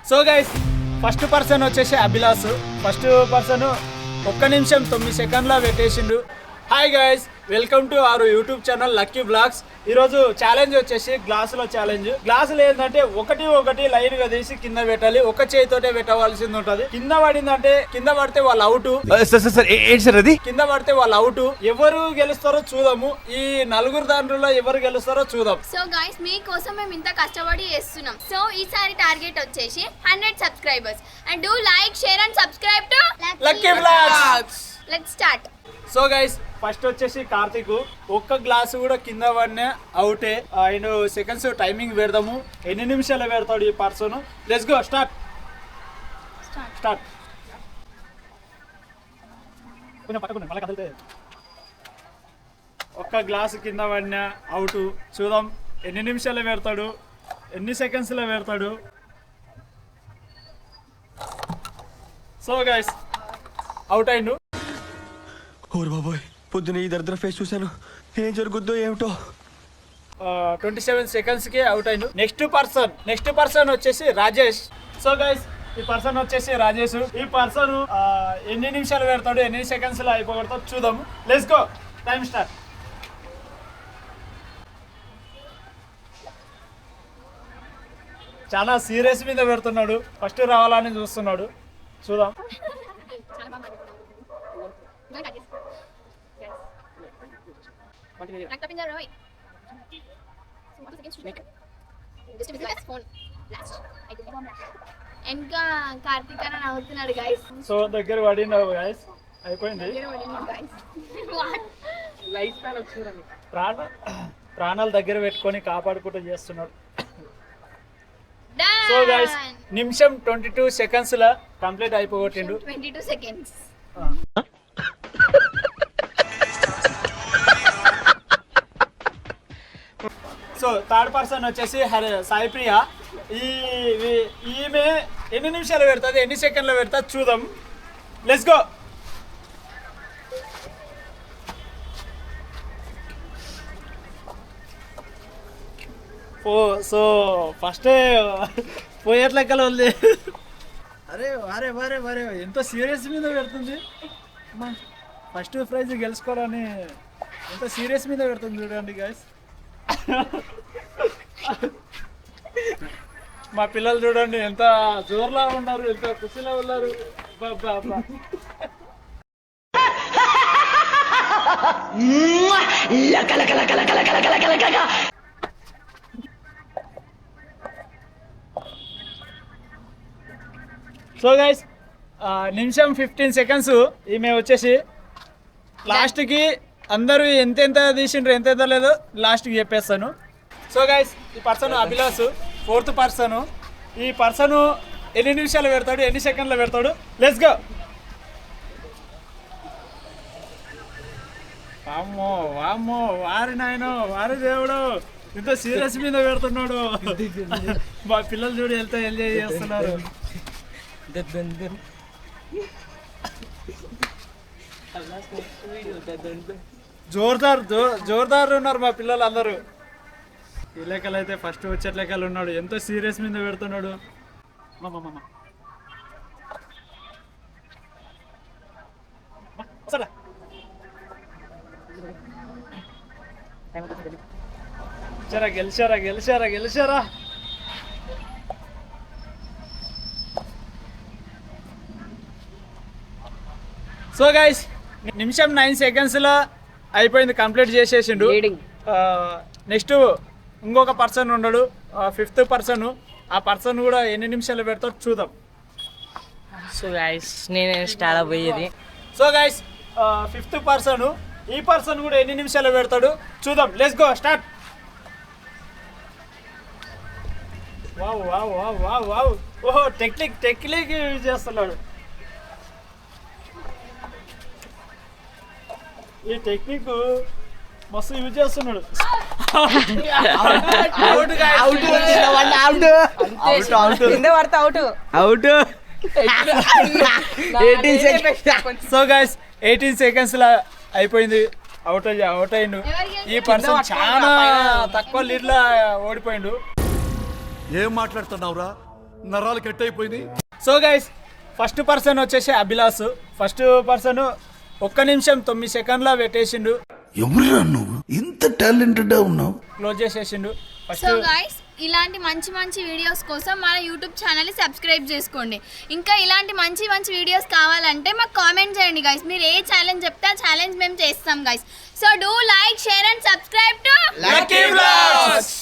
So guys first person వచ్చేసి Abhilash. First person 1 నిమిషం 9 సెకండ్ల పెట్టేసిండు. Hi guys, welcome to our YouTube channel Lucky Blogs. ఈరోజు ఛాలెంజ్ వచ్చేసి గ్లాసుల ఛాలెంజ్. గ్లాసులు ఏంటంటే ఒకటి లైన్ గా తీసి కింద పెట్టాలి. ఒక చేతితోటే పెట్టవలసింది ఉంటది. కింద పడిందంటే కింద పడితే వాళ్ళు అవుట్. కింద పడితే వాళ్ళు అవుట్. ఎవరు గెలుస్తారో చూద్దాము. ఈ 4 దాంట్లో ఎవరు గెలుస్తారో చూద్దాం. సో గైస్ మీకోసం మేము ఇంత కష్టపడి చేస్తున్నాం. సో ఈసారి టార్గెట్ వచ్చేసి 100 subscribers. And do like, share and subscribe to Lucky Blogs. Let's start. So guys first వచ్చేసి కార్తిక్. ఒక్క గ్లాసు కూడా కింద పడినా అవుటే. ఆయన సెకండ్స్ టైమింగ్ పెడదాము. ఎన్ని నిమిషాలు పెడతాడు ఈ పర్సన్. Let's go, start. కొంచెం పట్టుకున్నాను మళ్ళీ కదిలితే. ఒక్క గ్లాసు కింద పడినా అవుట్. చూద్దాం ఎన్ని నిమిషాలు పెడతాడు, ఎన్ని సెకండ్స్లో పెడతాడు. సో గైస్ అవుట్ అయిండు. ఓర్ బాబోయ్, పొద్దున ఈ దరిద్ర ఫేస్ చూశాను. ఏం జరుగుద్దో ఏమిటో. 27 సెకండ్స్కి అవుట్ అయిండు. నెక్స్ట్ పర్సన్ వచ్చేసి రాజేష్. సో గైస్ ఈ పర్సన్ వచ్చేసి రాజేష్. ఈ పర్సన్ ఎన్ని నిమిషాలు పెడతాడు, ఎన్ని సెకండ్స్లో అయిపోగొడతాడు చూద్దాము. Let's go, time start. చాలా సీరియస్ మీద పెడుతున్నాడు. ఫస్ట్ రావాలని చూస్తున్నాడు. చూద్దాం. ఇంకా కార్తీక్ అని నవ్వుతున్నాడు గైస్. సో దగ్గర పడినావు గైస్, అయిపోయింది. ప్రాణాలు దగ్గర పెట్టుకొని కాపాడుకుంటూ చేస్తున్నాడు. సో గైస్ నిమిషం 22 సెకండ్స్ లా కంప్లీట్ అయిపోగొట్టిండు. 22 సెకండ్స్. సో థర్డ్ పర్సన్ వచ్చేసి సాయిప్రియ. ఈమె ఎన్ని నిమిషాలు పెడుతుంది, ఎన్ని సెకండ్లు పెడుతుంది చూద్దాం. Let's go. So first poet లెక్కలు ఉంది. అరే వారే వారే వారే ఎంత సీరియస్ మీద పెడుతుంది. ఫస్ట్ ప్రైజ్ గెలుచుకోవాలని ఎంత సీరియస్ మీద పెడుతుంది చూడండి గైస్. మా పిల్లలు చూడండి ఎంత జోర్లా ఉన్నారు, ఎంత ఖుషిలో ఉన్నారు. సో గైస్ నిమిషం 15 సెకండ్స్. ఈమె వచ్చేసి లాస్ట్కి అందరూ ఎంతెంత తీసిండ్రు ఎంతెంత లేదో లాస్ట్కి చెప్పేస్తాను. సో గైస్ ఈ పర్సన్ అభిలాష్, 4th పర్సన్. ఈ పర్సన్ ఎన్ని నిమిషాలు పెడతాడు, ఎన్ని సెకండ్లు పెడతాడు. Let's go. వామ్మో వామ్మో, వారి నాయనో, వారి దేవుడు, ఇంత సీరియస్ మీద పెడుతున్నాడు. మా పిల్లలు చూడు ఎంత ఎంజాయ్ చేస్తున్నారు. జోర్దార్ ఉన్నారు మా పిల్లలు అందరూ. ఈ లెక్కలు అయితే ఫస్ట్ వచ్చే లెక్కలు ఉన్నాడు. ఎంతో సీరియస్ మీద పెడుతున్నాడు. గెలిచారా. సో గైస్ నిమిషం 9 సెకండ్స్లో అయిపోయింది, కంప్లీట్ చేసేసిండు. నెక్స్ట్ ఇంకొక పర్సన్ ఉన్నాడు, 5th పర్సన్. ఆ పర్సన్ కూడా ఎన్ని నిమిషాలు పెడతాడు చూద్దాం. సో గైస్ నేనే స్టార్ట్ అయ్యేది. So guys 5th person. ఈ పర్సన్ కూడా ఎన్ని నిమిషాలు పెడతాడు చూద్దాం. Let's go, start. Wow wow wow wow wow. ఓహో టెక్నిక్ యూజ్ చేస్తున్నాడు. ఈ టెక్నిక్ మస్తు యూజ్ చేస్తున్నాడు. సో గైస్ 18 సెకండ్స్ లా అయిపోయింది. అవుట్ అయ్యిండు. ఈ పర్సన్ చాలా తక్కువ లీడ్ లా ఓడిపోయిండు. ఏం మాట్లాడుతున్నావురా? నరాలు కట్ అయిపోయింది. సో గైస్ ఫస్ట్ పర్సన్ వచ్చేసి అభిలాష్. ఫస్ట్ పర్సన్ 1 నిమిషం 9 సెకండ్ల పెట్టేసిండు. ఎవరురా నువ్వు ఇంత టాలెంటెడ్ ఉన్నావు? క్లోజ్ చేసేసిండు. సో ఫస్ట్ గైస్ ఇలాంటి మంచి మంచి వీడియోస్ కోసం మన యూట్యూబ్ ఛానల్ని సబ్స్క్రైబ్ చేసుకోండి. ఇంకా ఇలాంటి మంచి మంచి వీడియోస్ కావాలంటే మాకు కామెంట్ చేయండి గైస్. మీరు ఏ ఛాలెంజ్ చెప్తే ఆ ఛాలెంజ్ మేము చేస్తాం guys. So do like share and subscribe to lucky vlogs.